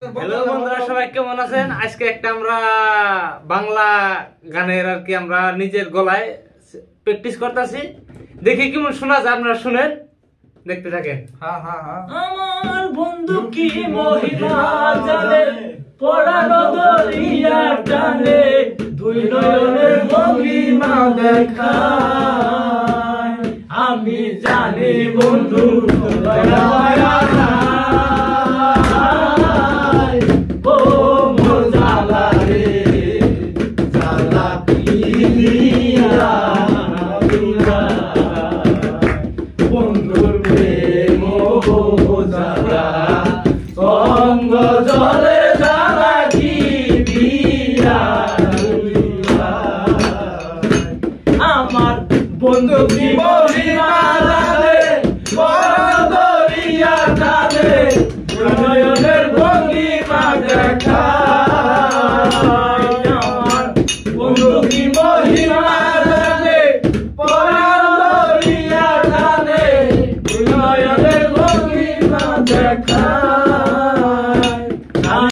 Hello বন্ধুরা, সবাই কেমন আছেন? আজকে একটা আমরা বাংলা গানের আর কি আমরা নিজের গলায় প্র্যাকটিস করতেছি, দেখি কেমন শোনা যায়। আপনারা শুনেন, দেখতে থাকেন। আমার বন্ধু কি মহিমা জানে, পড়ানো দরিয়ার টানে, দুই নয়নের ভঙ্গিমা দেখায়। আমি জানি বন্ধু দয়া মায়া নাই, ও মোর জালা রে জালা পিয়া বন্ধুর প্রেম জালা সঙ্গ জলে জালা কি দিয়া আমার বন্ধু কি মহিমা জানে, বড় দরিয়া জানে, নয়নের ভঙ্গিমা দেখায়। আমার